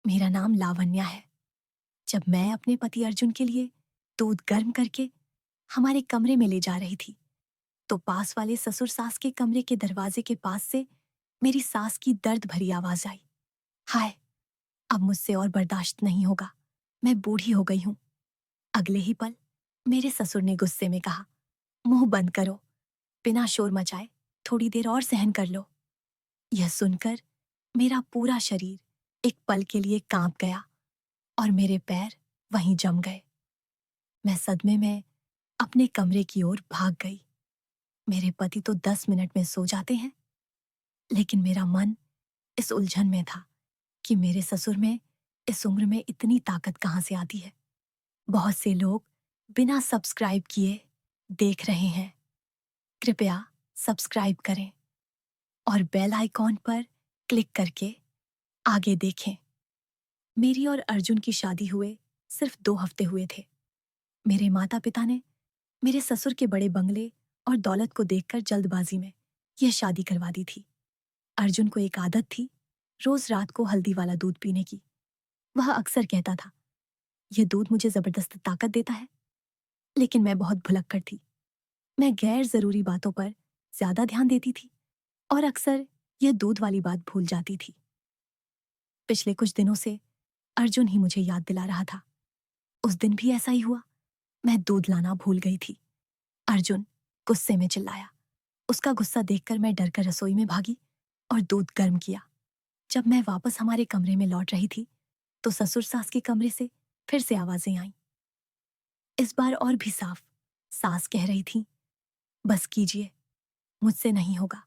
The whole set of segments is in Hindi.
मेरा नाम लावण्या है। जब मैं अपने पति अर्जुन के लिए दूध गर्म करके हमारे कमरे में ले जा रही थी, तो पास वाले ससुर सास के कमरे के दरवाजे के पास से मेरी सास की दर्द भरी आवाज आई। हाय, अब मुझसे और बर्दाश्त नहीं होगा, मैं बूढ़ी हो गई हूं। अगले ही पल मेरे ससुर ने गुस्से में कहा, मुंह बंद करो, बिना शोर मचाए थोड़ी देर और सहन कर लो। यह सुनकर मेरा पूरा शरीर एक पल के लिए कांप गया और मेरे पैर वहीं जम गए। मैं सदमे में अपने कमरे की ओर भाग गई। मेरे पति तो 10 मिनट में सो जाते हैं, लेकिन मेरा मन इस उलझन में था कि मेरे ससुर में इस उम्र में इतनी ताकत कहां से आती है। बहुत से लोग बिना सब्सक्राइब किए देख रहे हैं। कृपया सब्सक्राइब करें और बेल आइकॉन पर क्लिक करके आगे देखें। मेरी और अर्जुन की शादी हुए सिर्फ 2 हफ्ते हुए थे। मेरे माता पिता ने मेरे ससुर के बड़े बंगले और दौलत को देखकर जल्दबाजी में यह शादी करवा दी थी। अर्जुन को एक आदत थी रोज रात को हल्दी वाला दूध पीने की। वह अक्सर कहता था, यह दूध मुझे जबरदस्त ताकत देता है। लेकिन मैं बहुत भुलक्कड़ थी। मैं गैर जरूरी बातों पर ज्यादा ध्यान देती थी और अक्सर यह दूध वाली बात भूल जाती थी। पिछले कुछ दिनों से अर्जुन ही मुझे याद दिला रहा था। उस दिन भी ऐसा ही हुआ। मैं दूध लाना भूल गई थी। अर्जुन गुस्से में चिल्लाया। उसका गुस्सा देखकर मैं डरकर रसोई में भागी और दूध गर्म किया। जब मैं वापस हमारे कमरे में लौट रही थी, तो ससुर सास के कमरे से फिर से आवाजें आईं। इस बार और भी साफ। सास कह रही थी, बस कीजिए, मुझसे नहीं होगा,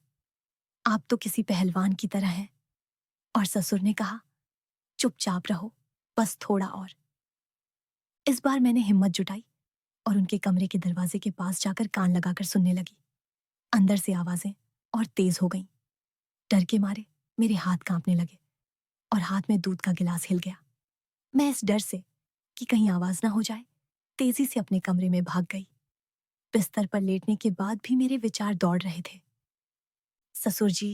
आप तो किसी पहलवान की तरह हैं। और ससुर ने कहा, चुपचाप रहो, बस थोड़ा और। इस बार मैंने हिम्मत जुटाई और उनके कमरे के दरवाजे के पास जाकर कान लगाकर सुनने लगी। अंदर से आवाजें और तेज हो गईं। डर के मारे मेरे हाथ कांपने लगे और हाथ में दूध का गिलास हिल गया। मैं इस डर से कि कहीं आवाज ना हो जाए, तेजी से अपने कमरे में भाग गई। बिस्तर पर लेटने के बाद भी मेरे विचार दौड़ रहे थे। ससुर जी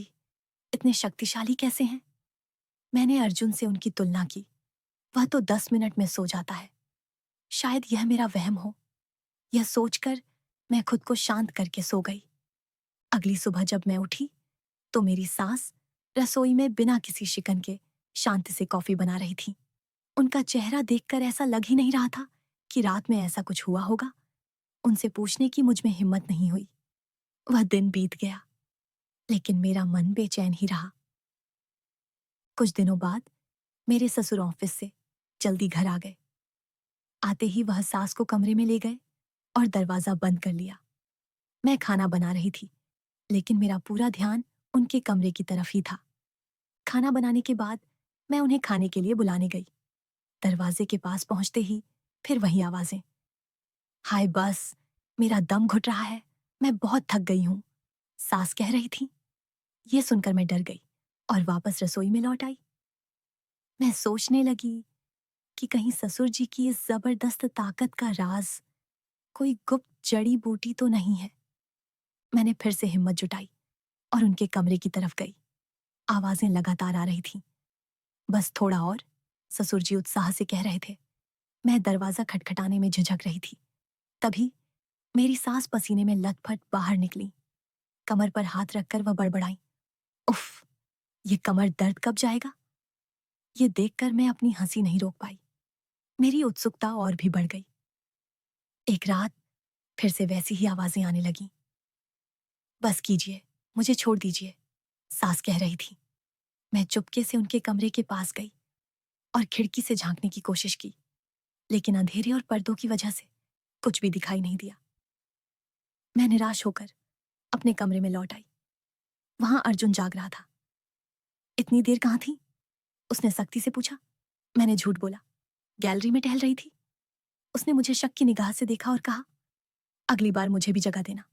इतने शक्तिशाली कैसे हैं? मैंने अर्जुन से उनकी तुलना की। वह तो 10 मिनट में सो जाता है। शायद यह मेरा वहम हो। यह सोचकर मैं खुद को शांत करके सो गई। अगली सुबह जब मैं उठी, तो मेरी सास रसोई में बिना किसी शिकन के शांति से कॉफी बना रही थी। उनका चेहरा देखकर ऐसा लग ही नहीं रहा था कि रात में ऐसा कुछ हुआ होगा। उनसे पूछने की मुझ में हिम्मत नहीं हुई। वह दिन बीत गया, लेकिन मेरा मन बेचैन ही रहा। कुछ दिनों बाद मेरे ससुर ऑफिस से जल्दी घर आ गए। आते ही वह सास को कमरे में ले गए और दरवाजा बंद कर लिया। मैं खाना बना रही थी, लेकिन मेरा पूरा ध्यान उनके कमरे की तरफ ही था। खाना बनाने के बाद मैं उन्हें खाने के लिए बुलाने गई। दरवाजे के पास पहुंचते ही फिर वही आवाजें। हाय बस, मेरा दम घुट रहा है, मैं बहुत थक गई हूं, सास कह रही थी। ये सुनकर मैं डर गई और वापस रसोई में लौट आई। मैं सोचने लगी कि कहीं ससुर जी की इस जबरदस्त ताकत का राज कोई गुप्त जड़ी बूटी तो नहीं है। मैंने फिर से हिम्मत जुटाई और उनके कमरे की तरफ गई। आवाजें लगातार आ रही थीं। बस थोड़ा और, ससुर जी उत्साह से कह रहे थे। मैं दरवाजा खटखटाने में झिझक रही थी। तभी मेरी सास पसीने में लथपथ बाहर निकली। कमर पर हाथ रखकर वह बड़बड़ाई, उफ, ये कमर दर्द कब जाएगा? ये देखकर मैं अपनी हंसी नहीं रोक पाई। मेरी उत्सुकता और भी बढ़ गई। एक रात फिर से वैसी ही आवाजें आने लगीं। बस कीजिए, मुझे छोड़ दीजिए, सास कह रही थी। मैं चुपके से उनके कमरे के पास गई और खिड़की से झांकने की कोशिश की, लेकिन अंधेरे और पर्दों की वजह से कुछ भी दिखाई नहीं दिया। मैं निराश होकर अपने कमरे में लौट आई। वहां अर्जुन जाग रहा था। इतनी देर कहाँ थी? उसने सख्ती से पूछा। मैंने झूठ बोला, गैलरी में टहल रही थी। उसने मुझे शक की निगाह से देखा और कहा, अगली बार मुझे भी जगह देना।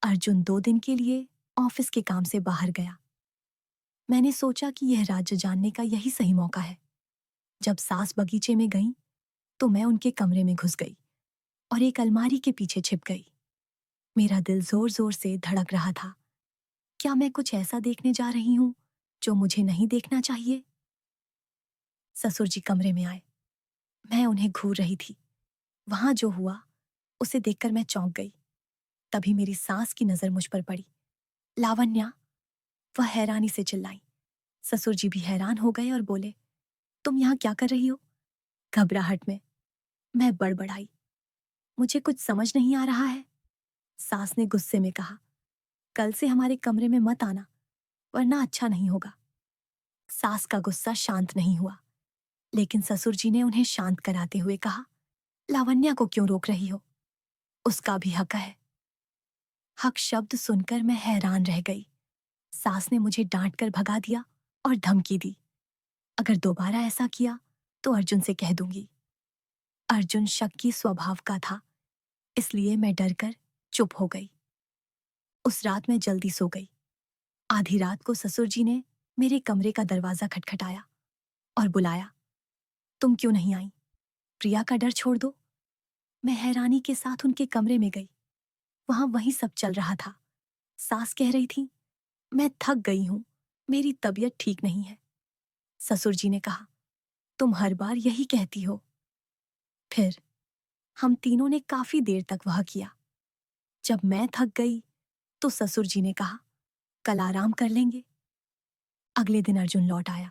अर्जुन 2 दिन के लिए ऑफिस के काम से बाहर गया। मैंने सोचा कि यह राज्य जानने का यही सही मौका है। जब सास बगीचे में गई, तो मैं उनके कमरे में घुस गई और एक अलमारी के पीछे छिप गई। मेरा दिल जोर जोर से धड़क रहा था। क्या मैं कुछ ऐसा देखने जा रही हूं जो मुझे नहीं देखना चाहिए? ससुर जी कमरे में आए। मैं उन्हें घूर रही थी। वहां जो हुआ उसे देखकर मैं चौंक गई। तभी मेरी सास की नजर मुझ पर पड़ी। लावण्या, वह हैरानी से चिल्लाई। ससुर जी भी हैरान हो गए और बोले, तुम यहाँ क्या कर रही हो? घबराहट में मैं बड़बड़ाई, मुझे कुछ समझ नहीं आ रहा है। सास ने गुस्से में कहा, कल से हमारे कमरे में मत आना, वरना अच्छा नहीं होगा। सास का गुस्सा शांत नहीं हुआ, लेकिन ससुर जी ने उन्हें शांत कराते हुए कहा, लावण्या को क्यों रोक रही हो? उसका भी हक है। हक शब्द सुनकर मैं हैरान रह गई। सास ने मुझे डांट कर भगा दिया और धमकी दी, अगर दोबारा ऐसा किया तो अर्जुन से कह दूंगी। अर्जुन शक्की स्वभाव का था, इसलिए मैं डरकर चुप हो गई। उस रात मैं जल्दी सो गई। आधी रात को ससुर जी ने मेरे कमरे का दरवाजा खटखटाया और बुलाया, तुम क्यों नहीं आई? प्रिया का डर छोड़ दो। मैं हैरानी के साथ उनके कमरे में गई। वहां वही सब चल रहा था। सास कह रही थी, मैं थक गई हूं, मेरी तबीयत ठीक नहीं है। ससुर जी ने कहा, तुम हर बार यही कहती हो। फिर हम तीनों ने काफी देर तक वह किया। जब मैं थक गई तो ससुर जी ने कहा, कल आराम कर लेंगे। अगले दिन अर्जुन लौट आया।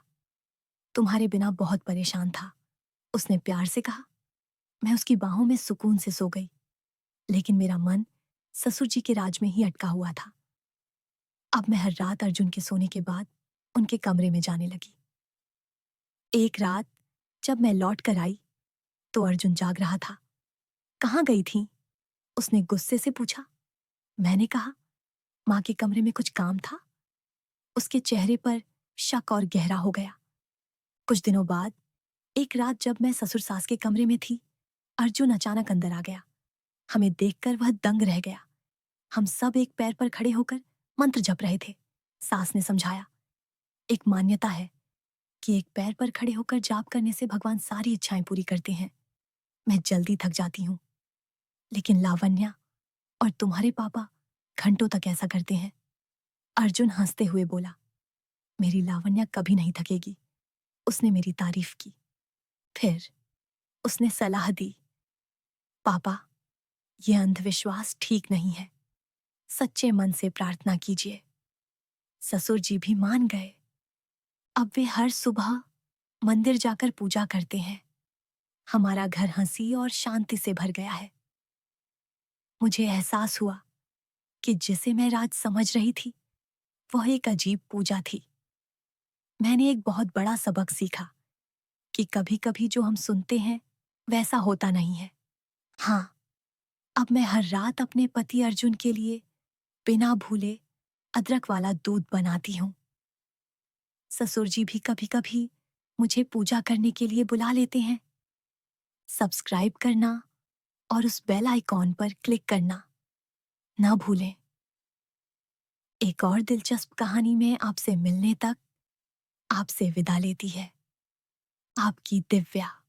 तुम्हारे बिना बहुत परेशान था, उसने प्यार से कहा। मैं उसकी बाहों में सुकून से सो गई, लेकिन मेरा मन ससुर जी के राज में ही अटका हुआ था। अब मैं हर रात अर्जुन के सोने के बाद उनके कमरे में जाने लगी। एक रात जब मैं लौट कर आई तो अर्जुन जाग रहा था। कहाँ गई थी? उसने गुस्से से पूछा। मैंने कहा, माँ के कमरे में कुछ काम था। उसके चेहरे पर शक और गहरा हो गया। कुछ दिनों बाद एक रात जब मैं ससुर सास के कमरे में थी, अर्जुन अचानक अंदर आ गया। हमें देखकर वह दंग रह गया। हम सब एक पैर पर खड़े होकर मंत्र जप रहे थे। सास ने समझाया, एक मान्यता है कि एक पैर पर खड़े होकर जाप करने से भगवान सारी इच्छाएं पूरी करते हैं। मैं जल्दी थक जाती हूँ, लेकिन लावण्या और तुम्हारे पापा घंटों तक ऐसा करते हैं। अर्जुन हंसते हुए बोला, मेरी लावण्या कभी नहीं थकेगी। उसने मेरी तारीफ की। फिर उसने सलाह दी, पापा, यह अंधविश्वास ठीक नहीं है। सच्चे मन से प्रार्थना कीजिए। ससुर जी भी मान गए। अब वे हर सुबह मंदिर जाकर पूजा करते हैं। हमारा घर हंसी और शांति से भर गया है। मुझे एहसास हुआ कि जिसे मैं राज समझ रही थी, वह एक अजीब पूजा थी। मैंने एक बहुत बड़ा सबक सीखा कि कभी-कभी जो हम सुनते हैं, वैसा होता नहीं है। हाँ, अब मैं हर रात अपने पति अर्जुन के लिए बिना भूले अदरक वाला दूध बनाती हूँ। ससुर जी भी कभी-कभी मुझे पूजा करने के लिए बुला लेते हैं। सब्सक्राइब करना और उस बेल आइकॉन पर क्लिक करना ना भूलें। एक और दिलचस्प कहानी में आपसे मिलने तक आपसे विदा लेती है आपकी दिव्या।